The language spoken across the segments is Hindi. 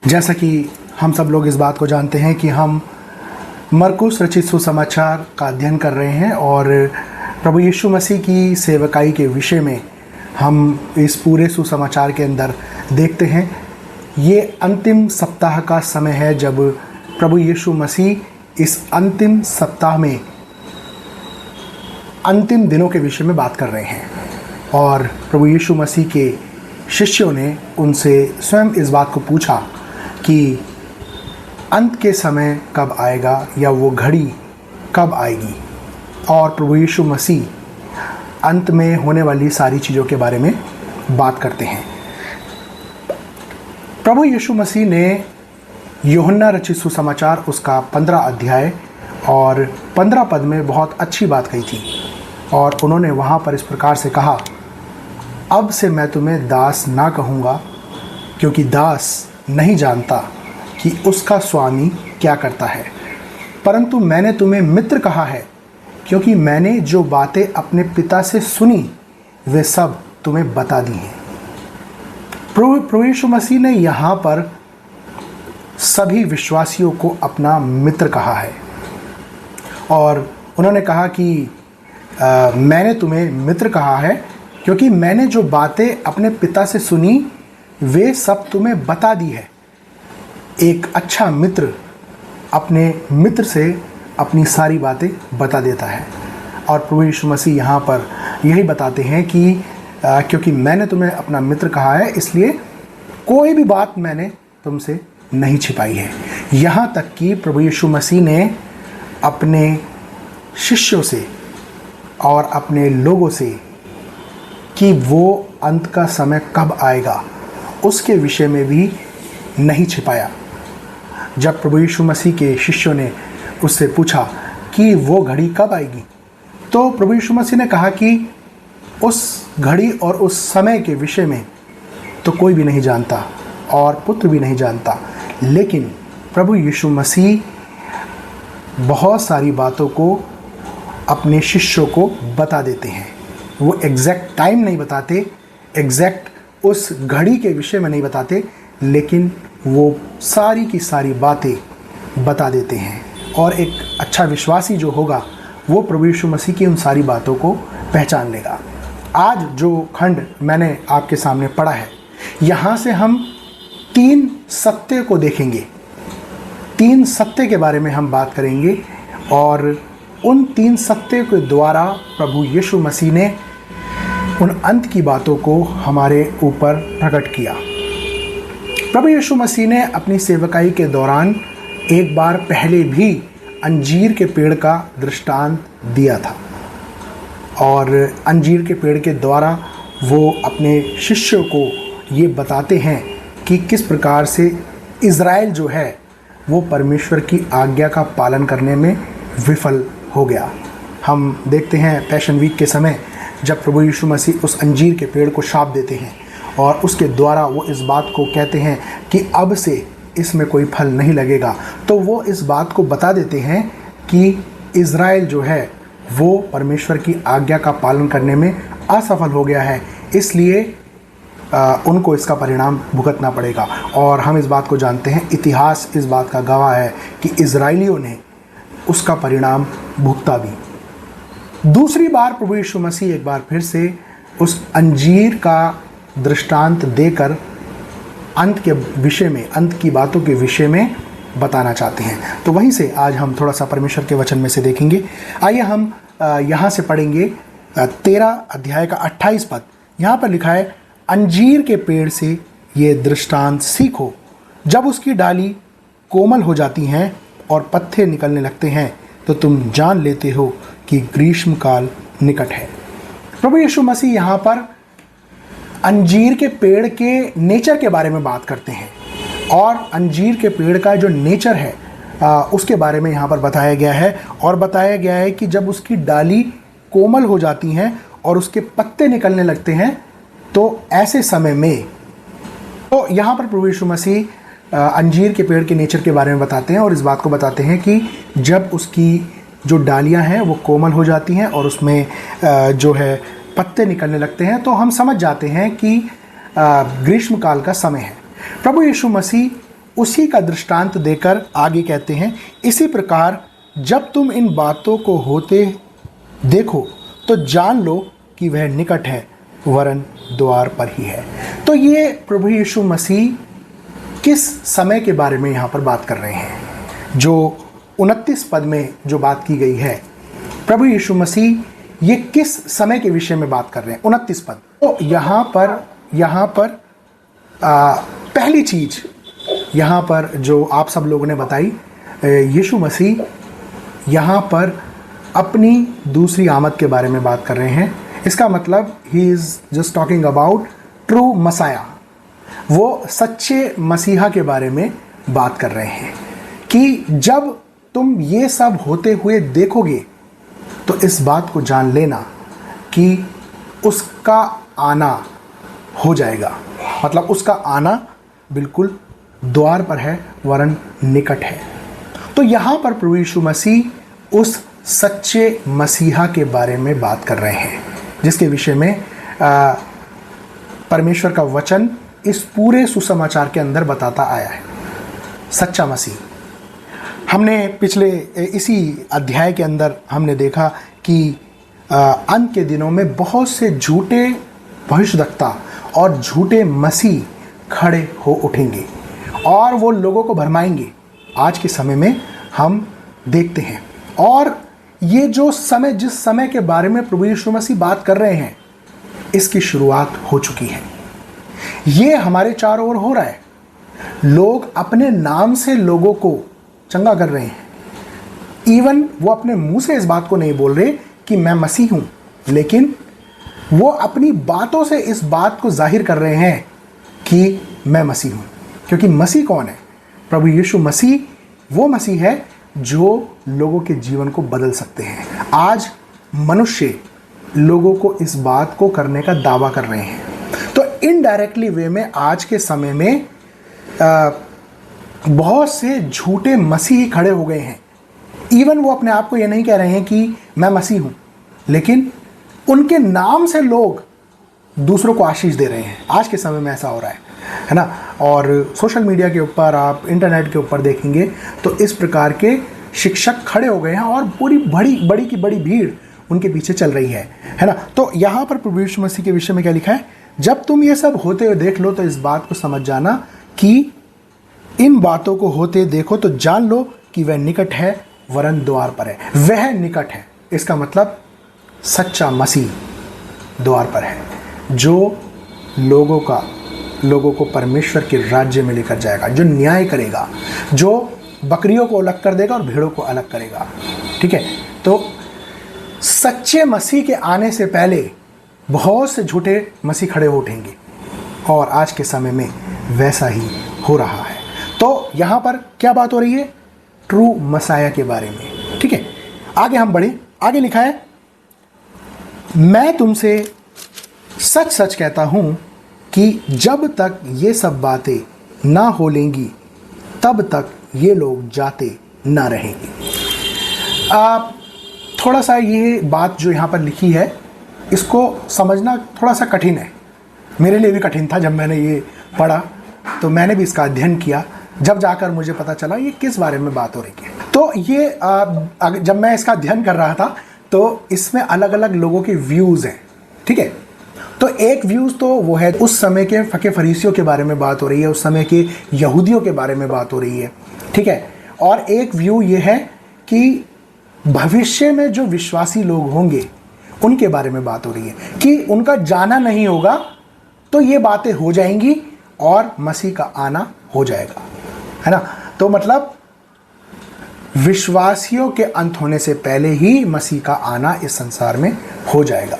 जैसा कि हम सब लोग इस बात को जानते हैं कि हम मरकुस रचित सुसमाचार का अध्ययन कर रहे हैं और प्रभु यीशु मसीह की सेवकाई के विषय में हम इस पूरे सुसमाचार के अंदर देखते हैं। ये अंतिम सप्ताह का समय है जब प्रभु यीशु मसीह इस अंतिम सप्ताह में अंतिम दिनों के विषय में बात कर रहे हैं और प्रभु यीशु मसीह के शिष्यों ने उनसे स्वयं इस बात को पूछा कि अंत के समय कब आएगा या वो घड़ी कब आएगी। और प्रभु यीशु मसीह अंत में होने वाली सारी चीज़ों के बारे में बात करते हैं। प्रभु यीशु मसीह ने यूहन्ना रचित सुसमाचार उसका 15 अध्याय और 15 पद में बहुत अच्छी बात कही थी और उन्होंने वहाँ पर इस प्रकार से कहा, अब से मैं तुम्हें दास ना कहूँगा, क्योंकि दास नहीं जानता कि उसका स्वामी क्या करता है, परंतु मैंने तुम्हें मित्र कहा है, क्योंकि मैंने जो बातें अपने पिता से सुनी वे सब तुम्हें बता दी हैं। प्रभु यीशु मसीह ने यहाँ पर सभी विश्वासियों को अपना मित्र कहा है और उन्होंने कहा कि मैंने तुम्हें मित्र कहा है, क्योंकि मैंने जो बातें अपने पिता से सुनी वे सब तुम्हें बता दी है। एक अच्छा मित्र अपने मित्र से अपनी सारी बातें बता देता है और प्रभु यीशु मसीह यहाँ पर यही बताते हैं कि क्योंकि मैंने तुम्हें अपना मित्र कहा है, इसलिए कोई भी बात मैंने तुमसे नहीं छिपाई है। यहाँ तक कि प्रभु यीशु मसीह ने अपने शिष्यों से और अपने लोगों से कि वो अंत का समय कब आएगा उसके विषय में भी नहीं छिपाया। जब प्रभु यीशु मसीह के शिष्यों ने उससे पूछा कि वो घड़ी कब आएगी, तो प्रभु यीशु मसीह ने कहा कि उस घड़ी और उस समय के विषय में तो कोई भी नहीं जानता और पुत्र भी नहीं जानता, लेकिन प्रभु यीशु मसीह बहुत सारी बातों को अपने शिष्यों को बता देते हैं। वो एग्जैक्ट टाइम नहीं बताते, एग्जैक्ट उस घड़ी के विषय में नहीं बताते, लेकिन वो सारी की सारी बातें बता देते हैं और एक अच्छा विश्वासी जो होगा वो प्रभु यीशु मसीह की उन सारी बातों को पहचान लेगा। आज जो खंड मैंने आपके सामने पढ़ा है, यहाँ से हम 3 सत्य को देखेंगे। 3 सत्य के बारे में हम बात करेंगे और उन 3 सत्य के द्वारा प्रभु यीशु मसीह ने उन अंत की बातों को हमारे ऊपर प्रकट किया। प्रभु यीशु मसीह ने अपनी सेवकाई के दौरान एक बार पहले भी अंजीर के पेड़ का दृष्टांत दिया था और अंजीर के पेड़ के द्वारा वो अपने शिष्यों को ये बताते हैं कि किस प्रकार से इज़राइल जो है वो परमेश्वर की आज्ञा का पालन करने में विफल हो गया। हम देखते हैं पैशन वीक के समय जब प्रभु यीशु मसीह उस अंजीर के पेड़ को शाप देते हैं और उसके द्वारा वो इस बात को कहते हैं कि अब से इसमें कोई फल नहीं लगेगा, तो वो इस बात को बता देते हैं कि इज़राइल जो है वो परमेश्वर की आज्ञा का पालन करने में असफल हो गया है, इसलिए उनको इसका परिणाम भुगतना पड़ेगा। और हम इस बात को जानते हैं, इतिहास इस बात का गवाह है कि इज़राइलियों ने उसका परिणाम भुगता भी। दूसरी बार प्रभु यीशु मसीह एक बार फिर से उस अंजीर का दृष्टांत देकर अंत के विषय में, अंत की बातों के विषय में बताना चाहते हैं। तो वहीं से आज हम थोड़ा सा परमेश्वर के वचन में से देखेंगे। आइए हम यहाँ से पढ़ेंगे 13 अध्याय का 28 पद। यहाँ पर लिखा है, अंजीर के पेड़ से ये दृष्टांत सीखो, जब उसकी डाली कोमल हो जाती हैं और पत्ते निकलने लगते हैं तो तुम जान लेते हो कि ग्रीष्म काल निकट है। प्रभु यीशु मसीह यहाँ पर अंजीर के पेड़ के नेचर के बारे में बात करते हैं और अंजीर के पेड़ का जो नेचर है उसके बारे में यहाँ पर बताया गया है और बताया गया है कि जब उसकी डाली कोमल हो जाती हैं और उसके पत्ते निकलने लगते हैं तो ऐसे समय में, तो यहाँ पर प्रभु यीशु मसीह अंजीर के पेड़ के नेचर के बारे में बताते हैं और इस बात को बताते हैं कि जब उसकी जो डालियाँ हैं वो कोमल हो जाती हैं और उसमें जो है पत्ते निकलने लगते हैं, तो हम समझ जाते हैं कि ग्रीष्मकाल का समय है। प्रभु यीशु मसीह उसी का दृष्टांत देकर आगे कहते हैं, इसी प्रकार जब तुम इन बातों को होते देखो तो जान लो कि वह निकट है, वरन द्वार पर ही है। तो ये प्रभु यीशु मसीह किस समय के बारे में यहाँ पर बात कर रहे हैं? जो 29 पद में जो बात की गई है, प्रभु यीशु मसीह ये किस समय के विषय में बात कर रहे हैं? 29 पद। तो यहाँ पर पहली चीज यहाँ पर जो आप सब लोगों ने बताई, यीशु मसीह यहाँ पर अपनी दूसरी आमद के बारे में बात कर रहे हैं। इसका मतलब he is just talking about true messiah, वो सच्चे मसीहा के बारे में बात कर रहे हैं कि जब तुम ये सब होते हुए देखोगे तो इस बात को जान लेना कि उसका आना हो जाएगा। मतलब उसका आना बिल्कुल द्वार पर है, वरन निकट है। तो यहाँ पर प्रभु यीशु मसीह उस सच्चे मसीहा के बारे में बात कर रहे हैं, जिसके विषय में परमेश्वर का वचन इस पूरे सुसमाचार के अंदर बताता आया है। सच्चा मसीह, हमने पिछले इसी अध्याय के अंदर हमने देखा कि अंत के दिनों में बहुत से झूठे भविष्यद्वक्ता और झूठे मसीह खड़े हो उठेंगे और वो लोगों को भरमाएंगे। आज के समय में हम देखते हैं, और ये जो समय, जिस समय के बारे में प्रभु यीशु मसीह बात कर रहे हैं, इसकी शुरुआत हो चुकी है। ये हमारे चारों ओर हो रहा है। लोग अपने नाम से लोगों को चंगा कर रहे हैं। इवन वो अपने मुंह से इस बात को नहीं बोल रहे कि मैं मसीह हूं, लेकिन वो अपनी बातों से इस बात को जाहिर कर रहे हैं कि मैं मसीह हूं। क्योंकि मसीह कौन है? प्रभु यीशु मसीह वो मसीह है जो लोगों के जीवन को बदल सकते हैं। आज मनुष्य लोगों को इस बात को करने का दावा कर रहे हैं। तो इनडायरेक्टली वे में आज के समय में बहुत से झूठे मसीही खड़े हो गए हैं। इवन वो अपने आप को ये नहीं कह रहे हैं कि मैं मसीह हूं, लेकिन उनके नाम से लोग दूसरों को आशीष दे रहे हैं। आज के समय में ऐसा हो रहा है ना। और सोशल मीडिया के ऊपर, आप इंटरनेट के ऊपर देखेंगे तो इस प्रकार के शिक्षक खड़े हो गए हैं और पूरी बड़ी की बड़ी भीड़ उनके पीछे चल रही है ना। तो यहाँ पर प्रभु यीशु मसीह के विषय में क्या लिखा है? जब तुम ये सब होते हुए देख लो तो इस बात को समझ जाना कि इन बातों को होते देखो तो जान लो कि वह निकट है, वरन द्वार पर है। वह निकट है, इसका मतलब सच्चा मसीह द्वार पर है, जो लोगों को परमेश्वर के राज्य में लेकर जाएगा, जो न्याय करेगा, जो बकरियों को अलग कर देगा और भेड़ों को अलग करेगा। ठीक है। तो सच्चे मसीह के आने से पहले बहुत से झूठे मसीह खड़े हो उठेंगे, और आज के समय में वैसा ही हो रहा है। तो यहाँ पर क्या बात हो रही है? ट्रू मसाया के बारे में। ठीक है, आगे हम बढ़े। आगे लिखा है, मैं तुमसे सच सच कहता हूं कि जब तक ये सब बातें ना हो लेंगी तब तक ये लोग जाते ना रहेंगे। थोड़ा सा ये बात जो यहाँ पर लिखी है, इसको समझना थोड़ा सा कठिन है। मेरे लिए भी कठिन था। जब मैंने ये पढ़ा तो मैंने भी इसका अध्ययन किया, जब जाकर मुझे पता चला ये किस बारे में बात हो रही है। तो ये जब मैं इसका अध्ययन कर रहा था तो इसमें अलग अलग लोगों के व्यूज़ हैं। ठीक है। तो एक व्यूज़ तो वो है, उस समय के फके फरीसियों के बारे में बात हो रही है, उस समय के यहूदियों के बारे में बात हो रही है। ठीक है। और एक व्यू ये है कि भविष्य में जो विश्वासी लोग होंगे उनके बारे में बात हो रही है कि उनका जाना नहीं होगा तो ये बातें हो जाएंगी और मसीह का आना हो जाएगा, है ना। तो मतलब विश्वासियों के अंत होने से पहले ही मसीह का आना इस संसार में हो जाएगा।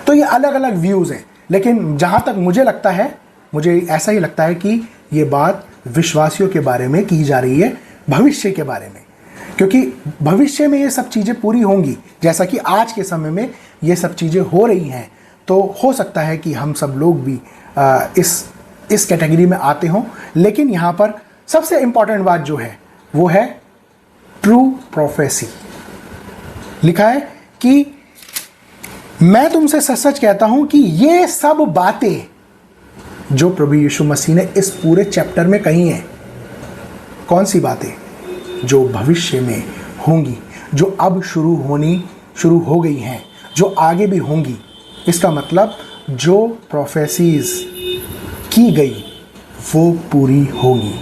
तो ये अलग अलग व्यूज़ हैं, लेकिन जहाँ तक मुझे लगता है, मुझे ऐसा ही लगता है कि ये बात विश्वासियों के बारे में की जा रही है, भविष्य के बारे में। क्योंकि भविष्य में ये सब चीज़ें पूरी होंगी, जैसा कि आज के समय में ये सब चीज़ें हो रही हैं। तो हो सकता है कि हम सब लोग भी इस कैटेगरी में आते हों। लेकिन यहाँ पर सबसे इम्पॉर्टेंट बात जो है वो है ट्रू प्रोफेसी। लिखा है कि मैं तुमसे सच सच कहता हूं कि ये सब बातें जो प्रभु यीशु मसीह ने इस पूरे चैप्टर में कही हैं, कौन सी बातें? जो भविष्य में होंगी, जो अब शुरू हो गई हैं, जो आगे भी होंगी। इसका मतलब जो प्रोफेसीज की गई वो पूरी होंगी।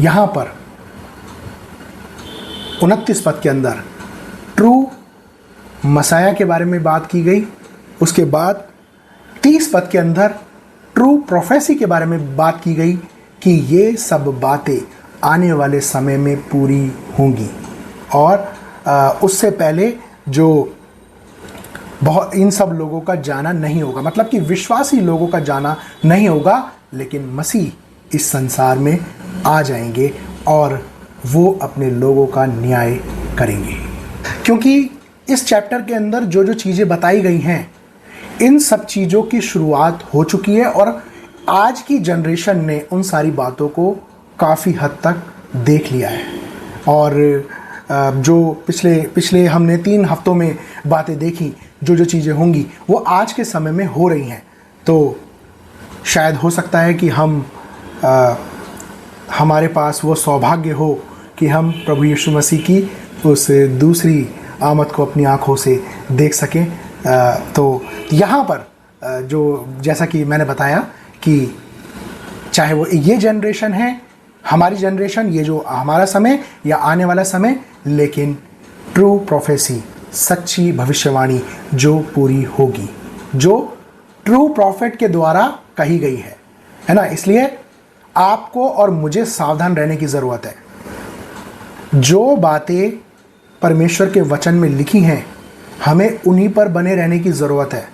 यहाँ पर 29 पद के अंदर ट्रू मसाया के बारे में बात की गई। उसके बाद 30 पद के अंदर ट्रू प्रोफेसी के बारे में बात की गई कि ये सब बातें आने वाले समय में पूरी होंगी। और उससे पहले जो बहुत इन सब लोगों का जाना नहीं होगा, मतलब कि विश्वासी लोगों का जाना नहीं होगा, लेकिन मसीह इस संसार में आ जाएंगे और वो अपने लोगों का न्याय करेंगे। क्योंकि इस चैप्टर के अंदर जो जो चीज़ें बताई गई हैं, इन सब चीज़ों की शुरुआत हो चुकी है और आज की जनरेशन ने उन सारी बातों को काफ़ी हद तक देख लिया है। और जो पिछले हमने 3 हफ्तों में बातें देखी, जो जो चीज़ें होंगी वो आज के समय में हो रही हैं। तो शायद हो सकता है कि हमारे पास वो सौभाग्य हो कि हम प्रभु यीशु मसीह की उस दूसरी आमद को अपनी आँखों से देख सकें। तो यहाँ पर जो जैसा कि मैंने बताया कि चाहे वो ये जनरेशन है, हमारी जनरेशन, ये जो हमारा समय या आने वाला समय, लेकिन ट्रू प्रोफेसी, सच्ची भविष्यवाणी जो पूरी होगी, जो ट्रू प्रॉफिट के द्वारा कही गई है ना। इसलिए आपको और मुझे सावधान रहने की ज़रूरत है। जो बातें परमेश्वर के वचन में लिखी हैं, हमें उन्हीं पर बने रहने की ज़रूरत है।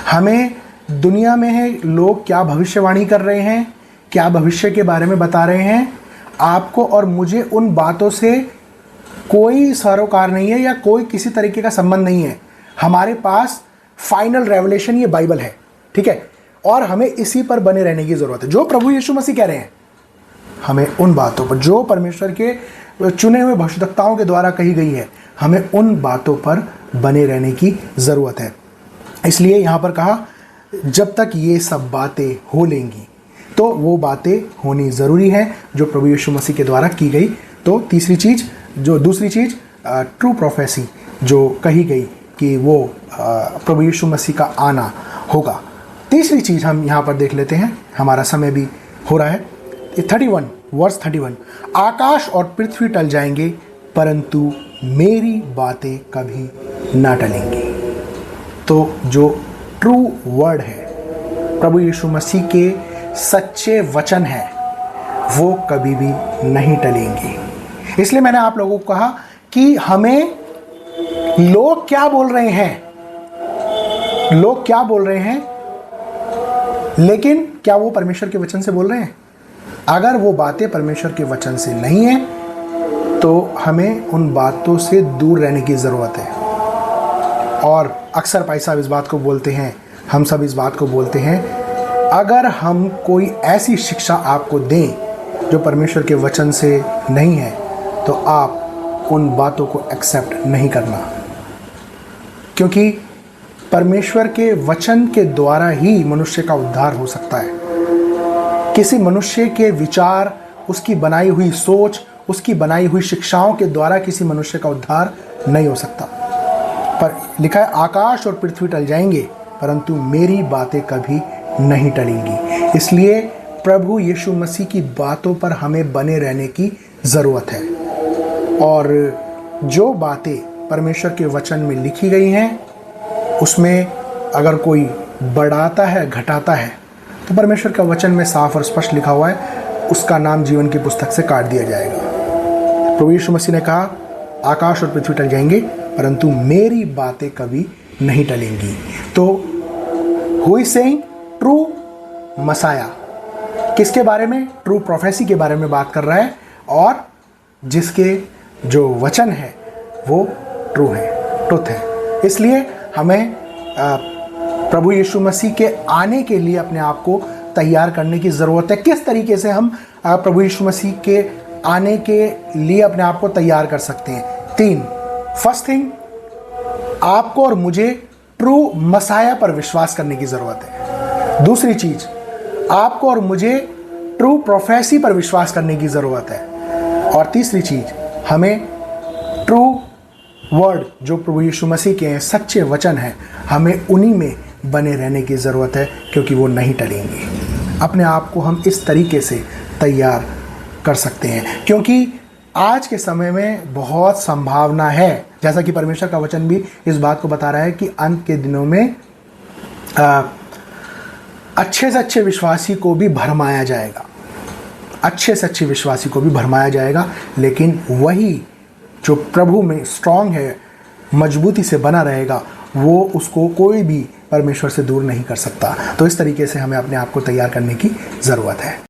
हमें दुनिया में है लोग क्या भविष्यवाणी कर रहे हैं, क्या भविष्य के बारे में बता रहे हैं, आपको और मुझे उन बातों से कोई सरोकार नहीं है या कोई किसी तरीके का संबंध नहीं है। हमारे पास फाइनल रेवलेशन ये बाइबल है, ठीक है, और हमें इसी पर बने रहने की ज़रूरत है। जो प्रभु यीशु मसीह कह रहे हैं, हमें उन बातों पर, जो परमेश्वर के चुने हुए भविष्यवक्ताओं के द्वारा कही गई है, हमें उन बातों पर बने रहने की ज़रूरत है। इसलिए यहाँ पर कहा जब तक ये सब बातें हो लेंगी, तो वो बातें होनी ज़रूरी है जो प्रभु यीशु मसीह के द्वारा की गई। तो दूसरी चीज़ ट्रू प्रोफेसी जो कही गई कि वो प्रभु यीशु मसीह का आना होगा। तीसरी चीज़ हम यहाँ पर देख लेते हैं, हमारा समय भी हो रहा है। 31 वर्स 31, आकाश और पृथ्वी टल जाएंगे परंतु मेरी बातें कभी ना टलेंगी। तो जो ट्रू वर्ड है, प्रभु यीशु मसीह के सच्चे वचन हैं, वो कभी भी नहीं टलेंगे। इसलिए मैंने आप लोगों को कहा कि हमें लोग क्या बोल रहे हैं, लेकिन क्या वो परमेश्वर के वचन से बोल रहे हैं? अगर वो बातें परमेश्वर के वचन से नहीं है तो हमें उन बातों से दूर रहने की ज़रूरत है। और अक्सर भाई साहब इस बात को बोलते हैं, हम सब इस बात को बोलते हैं, अगर हम कोई ऐसी शिक्षा आपको दें जो परमेश्वर के वचन से नहीं है तो आप उन बातों को एक्सेप्ट नहीं करना, क्योंकि परमेश्वर के वचन के द्वारा ही मनुष्य का उद्धार हो सकता है। किसी मनुष्य के विचार, उसकी बनाई हुई सोच, उसकी बनाई हुई शिक्षाओं के द्वारा किसी मनुष्य का उद्धार नहीं हो सकता। पर लिखा है आकाश और पृथ्वी टल जाएंगे परंतु मेरी बातें कभी नहीं टलेंगी। इसलिए प्रभु यीशु मसीह की बातों पर हमें बने रहने की ज़रूरत है। और जो बातें परमेश्वर के वचन में लिखी गई हैं, उसमें अगर कोई बढ़ाता है, घटाता है, तो परमेश्वर का वचन में साफ और स्पष्ट लिखा हुआ है, उसका नाम जीवन की पुस्तक से काट दिया जाएगा। प्रभु यीशु मसीह ने कहा आकाश और पृथ्वी टल जाएंगे परंतु मेरी बातें कभी नहीं टलेंगी। तो हु इज सेइंग? ट्रू मसाया। किसके बारे में? ट्रू प्रोफेसी के बारे में बात कर रहा है, और जिसके जो वचन है वो ट्रू है, ट्रुथ है। इसलिए हमें प्रभु यीशु मसीह के आने के लिए अपने आप को तैयार करने की ज़रूरत है। किस तरीके से हम प्रभु यीशु मसीह के आने के लिए अपने आप को तैयार कर सकते हैं? 3, फर्स्ट थिंग, आपको और मुझे ट्रू मसाया पर विश्वास करने की ज़रूरत है। दूसरी चीज़, आपको और मुझे ट्रू प्रोफेसी पर विश्वास करने की ज़रूरत है। और तीसरी चीज, हमें ट्रू वर्ड जो प्रभु यीशु मसीह के हैं, सच्चे वचन हैं, हमें उन्हीं में बने रहने की ज़रूरत है, क्योंकि वो नहीं टलेंगे। अपने आप को हम इस तरीके से तैयार कर सकते हैं, क्योंकि आज के समय में बहुत संभावना है, जैसा कि परमेश्वर का वचन भी इस बात को बता रहा है कि अंत के दिनों में अच्छे से अच्छे विश्वासी को भी भरमाया जाएगा, अच्छे से अच्छे विश्वासी को भी भरमाया जाएगा, लेकिन वही जो प्रभु में स्ट्रांग है, मजबूती से बना रहेगा, वो उसको कोई भी परमेश्वर से दूर नहीं कर सकता। तो इस तरीके से हमें अपने आप को तैयार करने की ज़रूरत है।